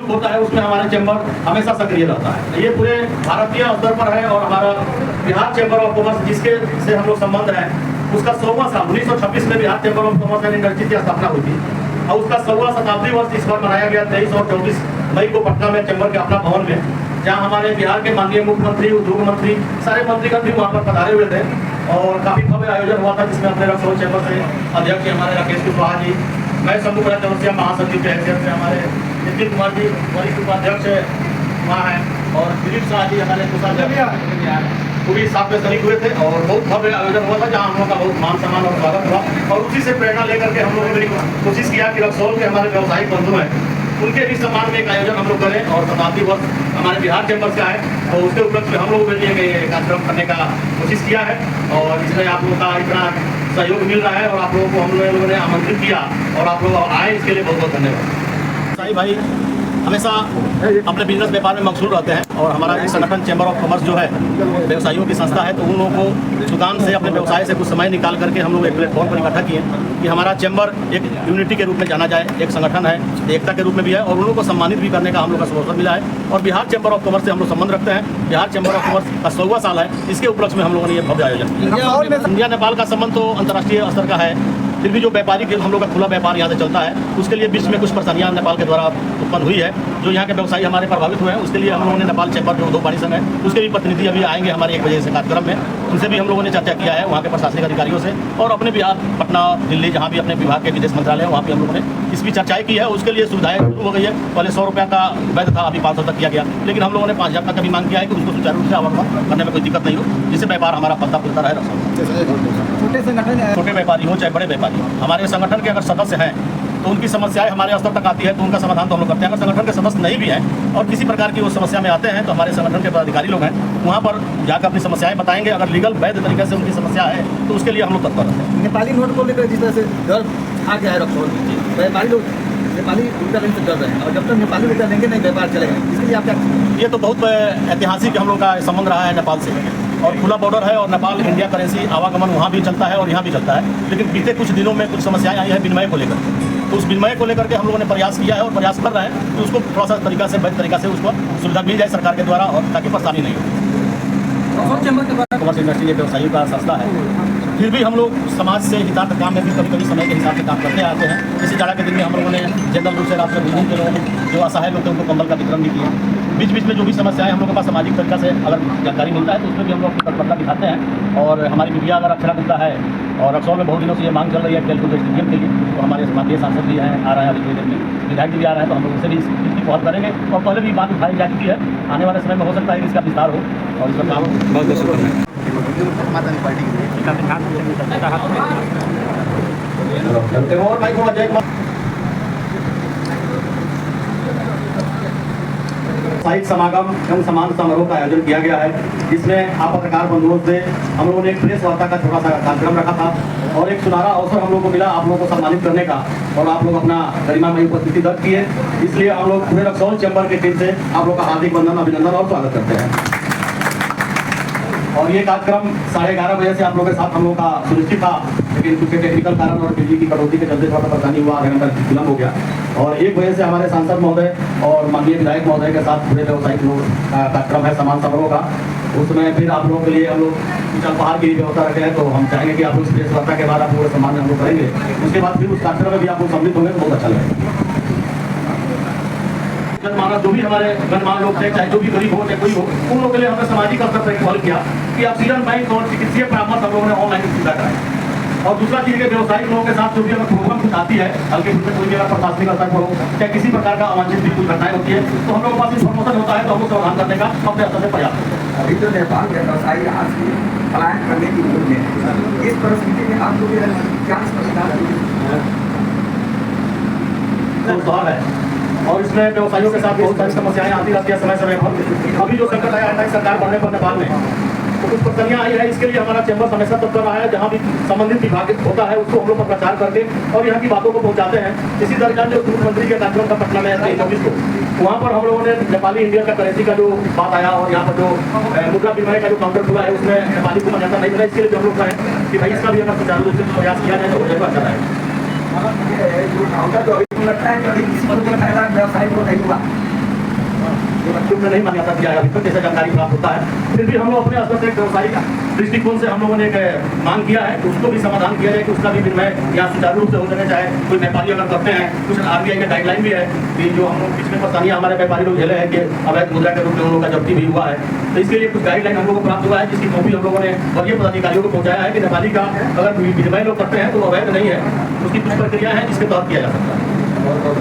होता है उसमें हमारा चैम्बर हमेशा सक्रिय रहता है। ये पूरे भारतीय स्तर पर है और हमारा बिहार चैम्बर ऑफ कॉमर्स जिसके से हम लोग संबंध है उसका 100वां साल 1926 में Bihar chamber of commerce and industry की स्थापना हुई थी और उसका 100वां शताब्दी वर्ष इस बार मनाया गया 23 और 24 मई को पटना में चैम्बर के अपना भवन में, जहाँ हमारे बिहार के माननीय मुख्यमंत्री, उद्योग मंत्री, सारे मंत्रीगण भी वहाँ पर पधारे हुए थे और काफी भव्य आयोजन हुआ था जिसमें अपने रक्सौल चैम्बर से अध्यक्ष हमारे राकेश कुशवाहा जी, मैं शंभू चौरसिया महासचिव के हैसियत से हमारे नितिन कुमार जी वरिष्ठ उपाध्यक्ष वहाँ हैं और दिलीप शाह जी हमारे कोषाध्यक्ष वो भी साथ में शरीक हुए थे और बहुत भव्य आयोजन हुआ था जहाँ हम लोग का बहुत मान सम्मान और स्वागत हुआ और उसी से प्रेरणा लेकर के हम लोगों ने कोशिश किया कि रक्सौल के हमारे व्यावसायिक बंधु हैं उनके भी सम्मान में एक आयोजन हम लोग करें और शताब्दी वर्ष हमारे बिहार चैम्बर का है तो उसके उपलक्ष्य में हम लोगों के लिए कार्यक्रम करने का कोशिश किया है और इसमें आप लोगों का इतना सहयोग मिल रहा है और आप लोगों को हम लोगों ने आमंत्रित किया और आप लोग आए इसके लिए बहुत बहुत धन्यवाद। साई भाई हमेशा अपने बिजनेस व्यापार में मकसूद रहते हैं और हमारा एक संगठन चैम्बर ऑफ कॉमर्स जो है व्यवसायियों की संस्था है तो उन लोगों को सुदान से अपने व्यवसाय से कुछ समय निकाल करके हम लोग एक प्लेटफॉर्म पर इकट्ठा किए कि हमारा चैम्बर एक यूनिटी के रूप में जाना जाए, एक संगठन है, एकता के रूप में भी है और उन लोगों को सम्मानित भी करने का हम लोग का अवसर मिला है और बिहार चैम्बर ऑफ कॉमर्स से हम लोग संबंध रखते हैं। बिहार चैम्बर ऑफ कॉमर्स का 100वां साल है, इसके उपलक्ष्य में हम लोगों ने ये भव्य आयोजन किया। इंडिया नेपाल का संबंध तो अंतर्राष्ट्रीय स्तर का है, फिर भी जो व्यापारी के हम लोग का खुला व्यापार यहाँ से चलता है उसके लिए बीच में कुछ परेशानियाँ नेपाल के द्वारा उत्पन्न हुई है जो यहाँ के व्यवसायी हमारे प्रभावित हुए हैं। उसके लिए हम लोगों ने नेपाल चैम्बर जो 2 बड़ी संघ है उसके भी प्रतिनिधि अभी आएंगे हमारे 1 बजे से कार्यक्रम में, उनसे भी हम लोगों ने चर्चा किया है वहाँ के प्रशासनिक अधिकारियों से और अपने बिहार पटना दिल्ली जहाँ भी अपने विभाग के विदेश मंत्रालय है वहाँ पर हम लोगों ने इस भी चर्चाएँ की है। उसके लिए सुविधाएँ शुरू हो गई है, पहले 100 रुपये का वैध था, अभी 500 तक किया गया, लेकिन हम लोगों ने 5000 तक का भी मांग किया है कि उसको सुचारू रूप से आवागमन करने में कोई दिक्कत नहीं हो, जिससे व्यापार हमारा फलता फूलता रहे। छोटे संगठन छोटे व्यापारी हो चाहे बड़े व्यापारी हो, हमारे संगठन के अगर सदस्य हैं तो उनकी समस्याएं हमारे स्तर तक आती है तो उनका समाधान तो हम लोग करते हैं। अगर संगठन के सदस्य नहीं भी हैं और किसी प्रकार की वो समस्या में आते हैं तो हमारे संगठन के पदाधिकारी लोग हैं वहाँ पर जाकर अपनी समस्याएं बताएंगे। अगर लीगल वैध तरीके से उनकी समस्या है तो उसके लिए हम लोग तत्पर रहते हैं। नेपाली नोट को लेकर जिस तरह से डर आ गया है रक्सौल में, व्यापारी लोग नेपाली रुपया लेने से डर रहे हैं और जब तक नेपाली रुपया लेंगे नहीं व्यापार चलेगा, इसके लिए आप क्या? ये तो बहुत ऐतिहासिक हम लोग का संबंध रहा है नेपाल से और खुला बॉर्डर है और नेपाल इंडिया करेंसी आवागमन वहाँ भी चलता है और यहाँ भी चलता है, लेकिन बीते कुछ दिनों में कुछ समस्याएं आई है विनिमय को लेकर, तो उस विनिमय को लेकर के हम लोगों ने प्रयास किया है और प्रयास कर रहे हैं कि उसको थोड़ा सा तरीका से वैध तरीका से उसको सुविधा मिल जाए सरकार के द्वारा और ताकि परेशानी नहीं हो। कॉमर्स इंडस्ट्री एक व्यवसायियों का संस्था है, फिर भी हम लोग समाज से हितार्थ काम में भी कभी कभी समय के हिसाब से काम करते आते हैं। जैसे जाड़ा के दिन में हम लोगों ने जनरल रूप से रात में बिजली के लोगों को जो असहाय लोग थे उनको कंबल का वितरण भी किया। बीच बीच में जो भी समस्याएं हम लोग के पास सामाजिक तरीका से अगर जानकारी मिलता है तो उसमें भी हम लोग तत्परता दिखाते हैं और हमारी मीडिया अगर अक्षरा मिलता है और रक्सौल में बहुत दिनों से ये मांग चल रही है खेलकूद स्टेडियम के लिए, तो हमारे समाजीय सांसद भी हैं आ रहे हैं, अभी थोड़ी देर में विधायक भी आ रहे हैं, तो हम लोग उससे भी इसकी पहल करेंगे और पहले भी बात उठाई जा चुकी है। आने वाले समय में हो सकता है कि इसका विस्तार हो और इसका काम बहुत शुक्रिया। साहित्य समागम एवं सम्मान समारोह का आयोजन किया गया है, जिसमें आप पत्रकार बंधुओं से हम लोगों ने एक प्रेस वार्ता का छोटा सा कार्यक्रम रखा था और एक सुनहरा अवसर हम लोगों को मिला आप लोगों को सम्मानित करने का और आप लोग अपना गरिमामयी उपस्थिति दर्ज किए, इसलिए हम लोग पूरे रक्सौल चैम्बर की टीम से आप लोग का हार्दिक वंदन, अभिनंदन और स्वागत करते हैं। और ये कार्यक्रम 11:30 बजे से आप लोगों के साथ हम लोग का सुनिश्चित था, लेकिन कुछ टेक्निकल कारण और बिजली की कटौती के चलते थोड़ा परेशानी हुआ, आधा घंटा विलंब हो गया और 1 बजे से हमारे सांसद महोदय और माननीय विधायक महोदय के साथ पूरे व्यवसायिक लोग कार्यक्रम है सम्मान समारोह का, उसमें फिर आप लोगों के लिए हम लोग कुछ अल्पाहार की व्यवस्था रखे हैं, तो हम चाहेंगे कि आप लोग प्रेस वार्ता के बाद आप लोगों का सम्मान हम लोग करेंगे, उसके बाद फिर उस कार्यक्रम में भी आप लोग सम्मिलित होंगे तो बहुत अच्छा लगेगा। जनमानस जो भी हमारे गणमान्य लोग थे, चाहे जो भी गरीब हो चाहे कोई हो, उन लोगों के लिए हमने सामाजिक स्तर पर पहल किया कि ऑक्सीजन बैंक और चिकित्सीय परामर्श हम लोगों ने ऑनलाइन सुविधा कराई। और दूसरा चीज के व्यवसायिक लोगों के साथ जो भी अगर प्रॉब्लम कुछ आती है, हल्के फुल्के कोई अगर प्रशासनिक स्तर पर हो चाहे किसी प्रकार का अवांछित भी कुछ घटनाएं होती है तो हम लोग के पास इन्फॉर्मेशन होता है तो हम लोग समाधान करने का अपने स्तर से प्रयास करते हैं। अभी तो नेपाल के व्यवसायी आज की पलायन करने की मूड में है, इस परिस्थिति में आप लोग क्या सुधार है और इसमें व्यवसायियों के साथ बहुत सारी समस्याएं आती रहती है समय समय पर। अभी जो संकट आया है सरकार बढ़ने पर नेपाल में तो कुछ परेशानियां आई है, इसके लिए हमारा चैम्बर हमेशा तत्पर रहा है, जहां भी संबंधित विभाग होता है उसको हम लोग प्रचार करके और यहाँ की बातों को पहुंचाते हैं। इसी दरमियान जो मुख्यमंत्री के कार्यक्रम का पटना में 24 को वहाँ पर हम लोगों ने नेपाली इंडिया का करेंसी का जो बात आया और यहाँ पर जो मुद्रा विनिमय का जो काउंटर खुला है उसमें नेपाली को मान्यता नहीं मिला, इसके लिए हम लोग कहें कि भाई इसका भी अगर सुचारू रूप से प्रयास किया जाए तो जरूर अच्छा रहेगा। लगता है कि किसी को फायदा व्यवसायी को नहीं हुआ। में नहीं मान्यता दिया है अभी तक, जैसा जानकारी प्राप्त होता है। फिर भी हम लोग अपने स्तर से एक व्यवसायिक दृष्टिकोण से हम लोगों ने एक मांग किया है, उसको भी समाधान किया जाए कि उसका भी विनिमय यहाँ सुचारू रूप से हो सके। चाहे कोई व्यापारी अगर करते हैं, कुछ RBI का गाइडलाइन भी है कि जो हम लोग पिछले परेशानियाँ हमारे व्यापारी लोग झेले हैं कि अवैध मुद्रा के रूप में उन लोगों का जब्ती भी हुआ है, तो इसके लिए कुछ गाइडलाइन हम लोगों को प्राप्त हुआ है, जिसकी कॉपी हम लोगों ने वरीय पदाधिकारियों को पहुंचाया है कि नेपाली का अगर विनिमय लोग करते हैं तो अवैध नहीं है, उसकी कुछ प्रक्रिया है जिसके तहत किया जा सकता है।